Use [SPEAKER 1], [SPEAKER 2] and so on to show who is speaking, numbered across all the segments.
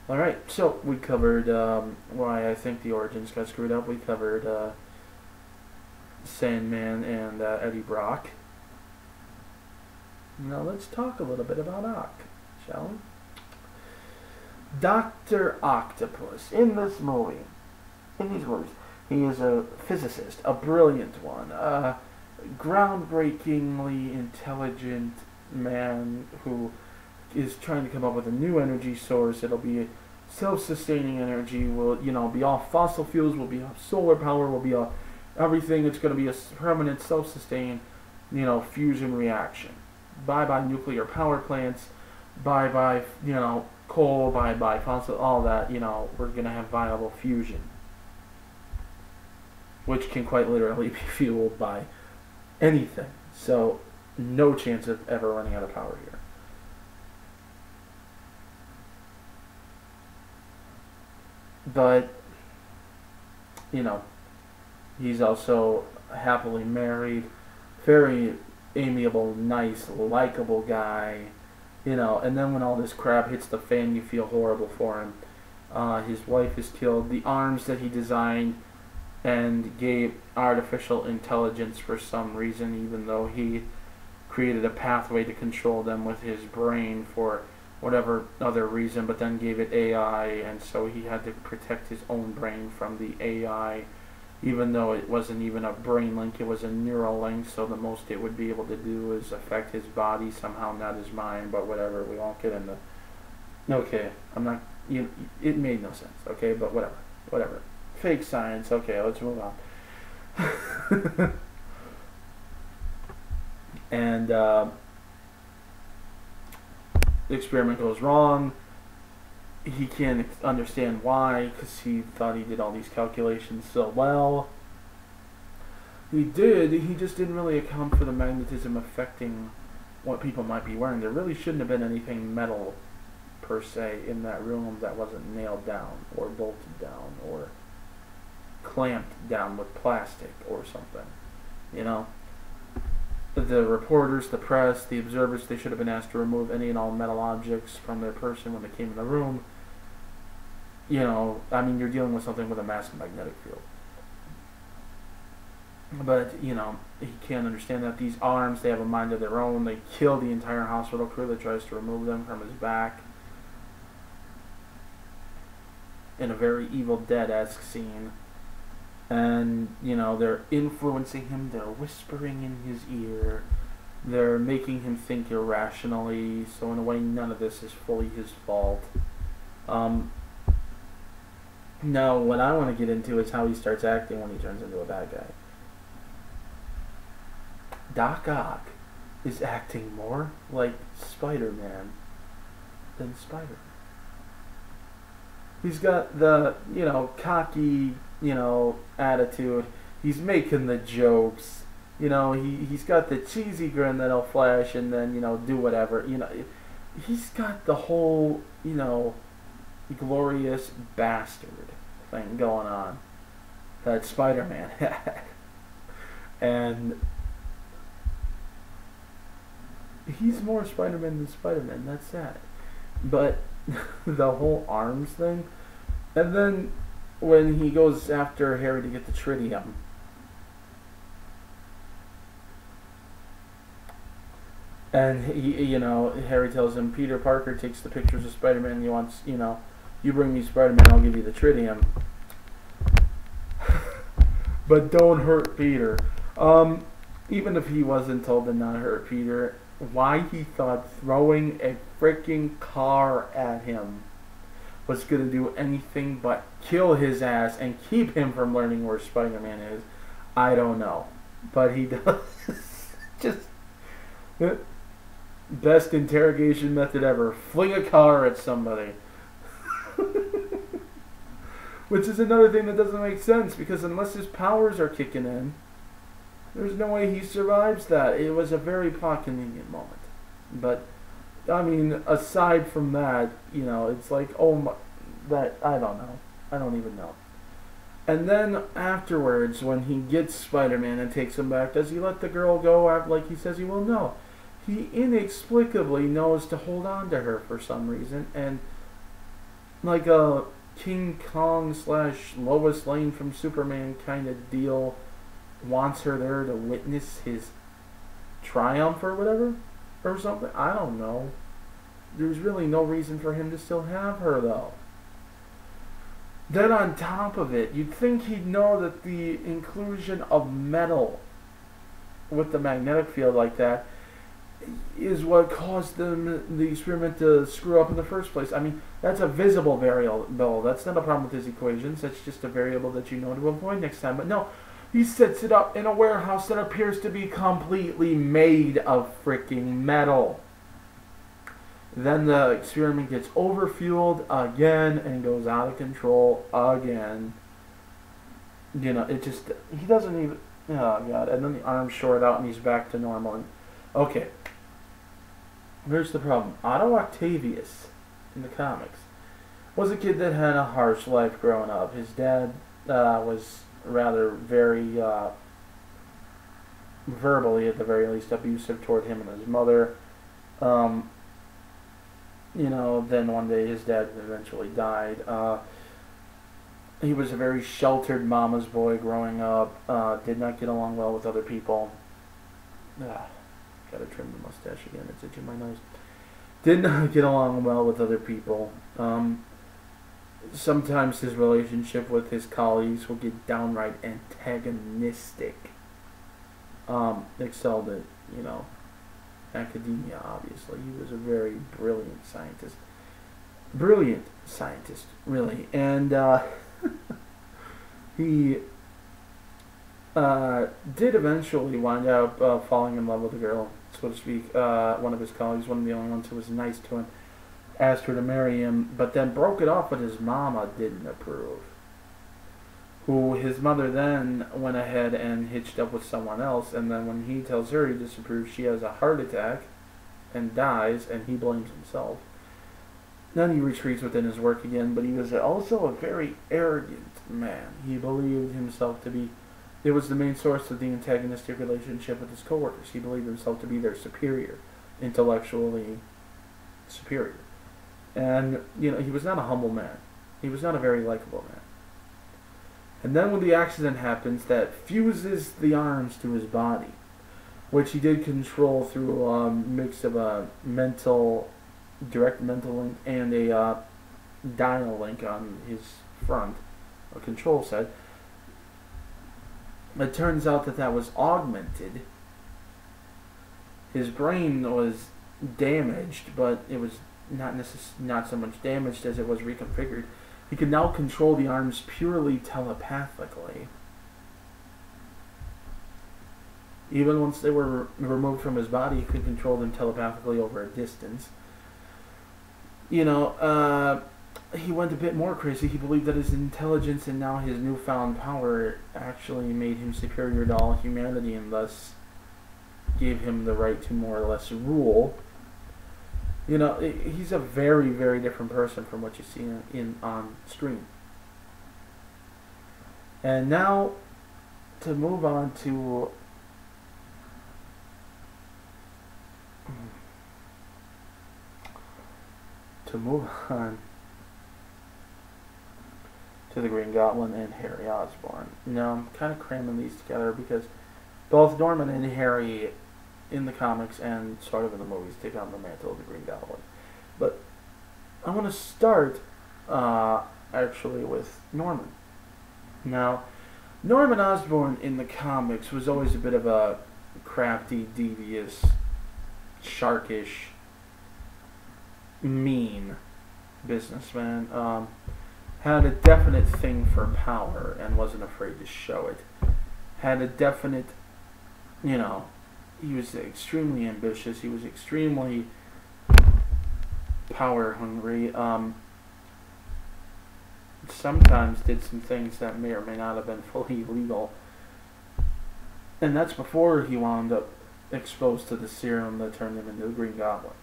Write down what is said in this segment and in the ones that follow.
[SPEAKER 1] Alright, so we covered why I think the origins got screwed up. We covered Sandman and Eddie Brock. Now let's talk a little bit about Ock, shall we? Dr. Octopus, in this movie, in these movies, he is a physicist, a brilliant one, a groundbreakingly intelligent man who is trying to come up with a new energy source. It'll be self-sustaining energy. Will be all fossil fuels. Will be all solar power. Will be all everything. It's going to be a permanent self-sustained, fusion reaction. Bye bye nuclear power plants. Bye bye coal. Bye bye fossil. All that. We're going to have viable fusion, which can quite literally be fueled by anything. So no chance of ever running out of power here. But, he's also happily married, very amiable, nice, likable guy, and then when all this crap hits the fan, you feel horrible for him. His wife is killed. The arms that he designed and gave artificial intelligence for some reason, even though he created a pathway to control them with his brain for whatever other reason, but then gave it AI, and so he had to protect his own brain from the AI, even though it wasn't even a brain link, it was a neural link, so the most it would be able to do is affect his body somehow, not his mind, but whatever, we won't get into... Okay, I'm not... it made no sense, okay, but whatever. Fake science, okay, let's move on. And, the experiment goes wrong. He can't understand why, because he thought he did all these calculations so well. He did, he just didn't really account for the magnetism affecting what people might be wearing. There really shouldn't have been anything metal, per se, in that room that wasn't nailed down, or bolted down, or clamped down with plastic or something, The reporters, the press, the observers, they should have been asked to remove any and all metal objects from their person when they came in the room. You're dealing with something with a massive magnetic field. But, he can't understand that. These arms, they have a mind of their own. They kill the entire hospital crew that tries to remove them from his back. In a very Evil Dead-esque scene. And, they're influencing him, they're whispering in his ear, they're making him think irrationally, so in a way none of this is fully his fault. Now, what I want to get into is how he starts acting when he turns into a bad guy. Doc Ock is acting more like Spider-Man than Spider-Man. He's got the, cocky, attitude. He's making the jokes. He's got the cheesy grin that'll flash and then, do whatever. He's got the whole, glorious bastard thing going on that Spider-Man had. And he's more Spider-Man than Spider-Man, that's sad. But the whole arms thing, and then when he goes after Harry to get the tritium, and Harry tells him, Peter Parker takes the pictures of Spider-Man and he wants, you bring me Spider-Man, I'll give you the tritium. But don't hurt Peter. Even if he wasn't told to not hurt Peter, why he thought throwing a freaking car at him was going to do anything but kill his ass and keep him from learning where Spider-Man is, I don't know. But he does. Just best interrogation method ever. Fling a car at somebody. Which is another thing that doesn't make sense, because unless his powers are kicking in, there's no way he survives that. It was a very plot convenient moment. But, aside from that, it's like, oh my, I don't know. I don't even know. And then afterwards, when he gets Spider-Man and takes him back, does he let the girl go like he says he will? No. He inexplicably knows to hold on to her for some reason, and like a King Kong slash Lois Lane from Superman kind of deal, wants her there to witness his triumph or whatever, or something. I don't know. There's really no reason for him to still have her, though. Then on top of it, you'd think he'd know that the inclusion of metal with the magnetic field like that is what caused the experiment to screw up in the first place. I mean, that's a visible variable. That's not a problem with his equations. That's just a variable that you know to avoid next time. But no, he sets it up in a warehouse that appears to be completely made of freaking metal. Then the experiment gets overfueled again and goes out of control again. You know, it just, he doesn't even, oh god. And then the arms short out and he's back to normal. And, okay. Here's the problem. Otto Octavius, in the comics, was a kid that had a harsh life growing up. His dad was rather very, verbally at the very least, abusive toward him and his mother. You know, then one day his dad eventually died. He was a very sheltered mama's boy growing up. Did not get along well with other people. Gotta trim the mustache again, it's itching my nose. Did not get along well with other people. Sometimes his relationship with his colleagues will get downright antagonistic. Excelled at, you know, academia, obviously. He was a very brilliant scientist. Brilliant scientist, really. And he did eventually wind up falling in love with a girl, so to speak. One of his colleagues, one of the only ones who was nice to him, asked her to marry him, but then broke it off, but his mama didn't approve. Who his mother then went ahead and hitched up with someone else, and then when he tells her he disapproves, she has a heart attack and dies, and he blames himself. Then he retreats within his work again, but he was also a very arrogant man. He believed himself to be, it was the main source of the antagonistic relationship with his coworkers. He believed himself to be their superior, intellectually superior. And, you know, he was not a humble man. He was not a very likable man. And then when the accident happens that fuses the arms to his body, which he did control through a mix of a direct mental link and a dial link on his front, a control set, it turns out that was augmented. His brain was damaged, but it was not so much damaged as it was reconfigured. He could now control the arms purely telepathically. Even once they were removed from his body, he could control them telepathically over a distance. You know, he went a bit more crazy. He believed that his intelligence and now his newfound power actually made him superior to all humanity and thus gave him the right to more or less rule. You know, he's a very, very different person from what you see on screen. And now, to move on to the Green Goblin and Harry Osborn. Now, I'm kind of cramming these together because both Norman and Harry in the comics and sort of in the movies take on the mantle of the Green Goblin. But I want to start actually with Norman. Now, Norman Osborn in the comics was always a bit of a crafty, devious, sharkish, mean businessman. Had a definite thing for power and wasn't afraid to show it. Had a definite, you know, he was extremely ambitious. He was extremely power hungry. Sometimes did some things that may or may not have been fully legal. And that's before he wound up exposed to the serum that turned him into the Green Goblin.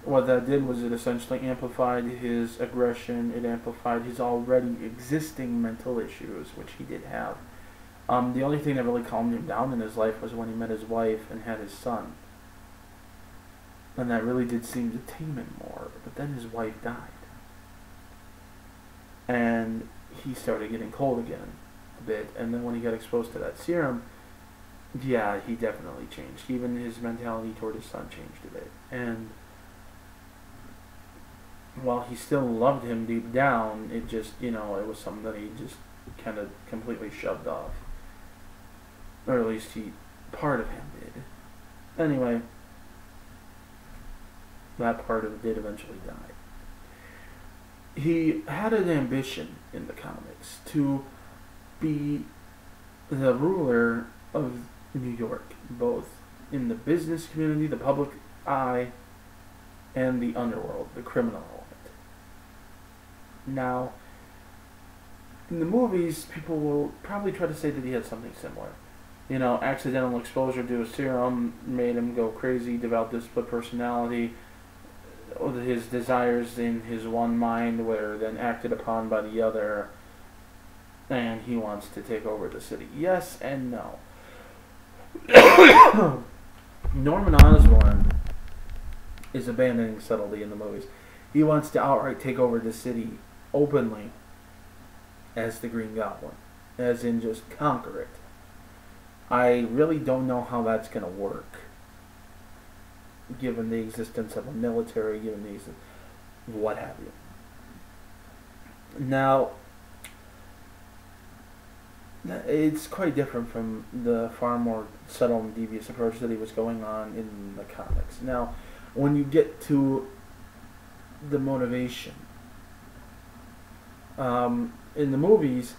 [SPEAKER 1] What that did was it essentially amplified his aggression. It amplified his already existing mental issues, which he did have. The only thing that really calmed him down in his life was when he met his wife and had his son. And that really did seem to tame him more. But then his wife died. and he started getting cold again a bit. And then when he got exposed to that serum, yeah, he definitely changed. Even his mentality toward his son changed a bit. And while he still loved him deep down, it just, it was something that he just kind of completely shoved off. Or at least part of him did. Anyway, that part of it did eventually die. He had an ambition in the comics to be the ruler of New York, both in the business community, the public eye, and the underworld, the criminal element. Now, in the movies, people will probably try to say that he had something similar. Accidental exposure to a serum made him go crazy, develop this split personality. His desires in his one mind were then acted upon by the other, and he wants to take over the city. Yes and no. Norman Osborn is abandoning subtlety in the movies. He wants to outright take over the city openly as the Green Goblin, as in just conquer it. I really don't know how that's going to work, given the existence of a military, given the existence of what have you. Now, it's quite different from the far more subtle and devious approach that he was going on in the comics. Now, when you get to the motivation, in the movies,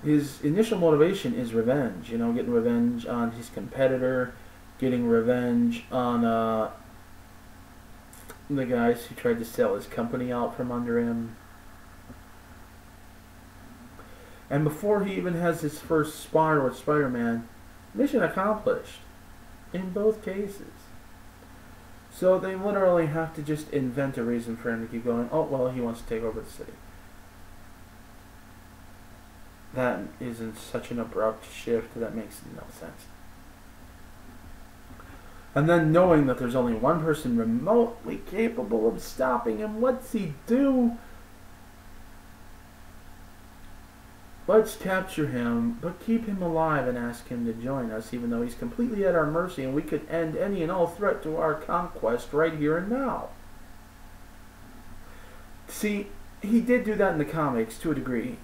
[SPEAKER 1] his initial motivation is revenge. Getting revenge on his competitor, getting revenge on the guys who tried to sell his company out from under him. And before he even has his first spar with Spider-Man, mission accomplished in both cases. So they literally have to just invent a reason for him to keep going. Oh, well, he wants to take over the city. That isn't such an abrupt shift that makes no sense. And then knowing that there's only one person remotely capable of stopping him, what's he do? Let's capture him, but keep him alive and ask him to join us, even though he's completely at our mercy and we could end any and all threat to our conquest right here and now. See, he did do that in the comics to a degree.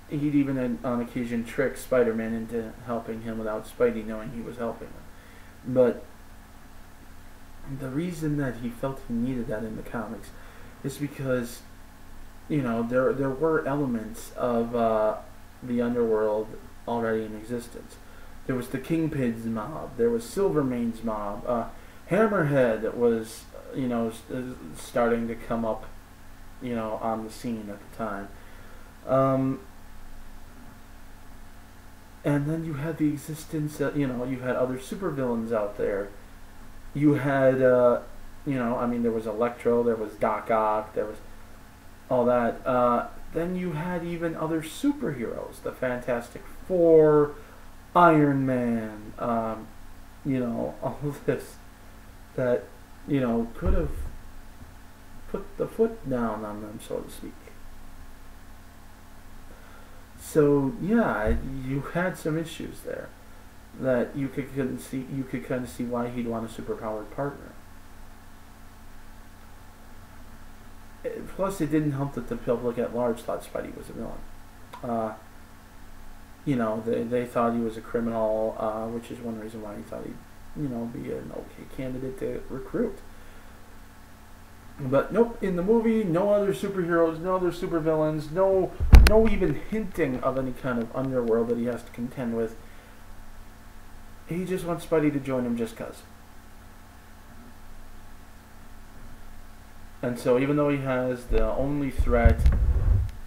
[SPEAKER 1] He'd even on occasion trick Spider-Man into helping him without Spidey knowing he was helping him. But the reason that he felt he needed that in the comics is because, there were elements of the underworld already in existence. There was the Kingpin's mob. There was Silvermane's mob. Hammerhead was, starting to come up, on the scene at the time. And then you had the existence, you had other supervillains out there. You had, there was Electro, there was Doc Ock, there was all that. Then you had even other superheroes, the Fantastic Four, Iron Man, all of this that, could have put the foot down on them, so to speak. So yeah, you had some issues there that you could kind of see why he'd want a superpowered partner. Plus, it didn't help that the public at large thought Spidey was a villain. They thought he was a criminal, which is one reason why he thought he'd, be an okay candidate to recruit. But nope, in the movie, no other superheroes, no other supervillains, no even hinting of any kind of underworld that he has to contend with. He just wants Spidey to join him just cause. And so even though he has the only threat,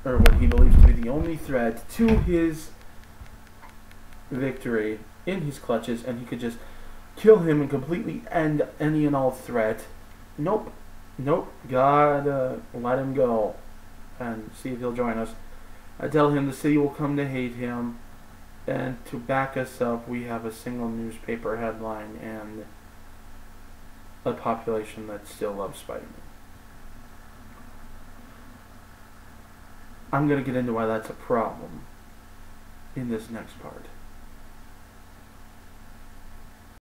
[SPEAKER 1] or what he believes to be the only threat to his victory in his clutches, and he could just kill him and completely end any and all threat, nope, gotta let him go and see if he'll join us. I tell him the city will come to hate him, and to back us up, we have a single newspaper headline and a population that still loves Spider-Man. I'm gonna get into why that's a problem in this next part.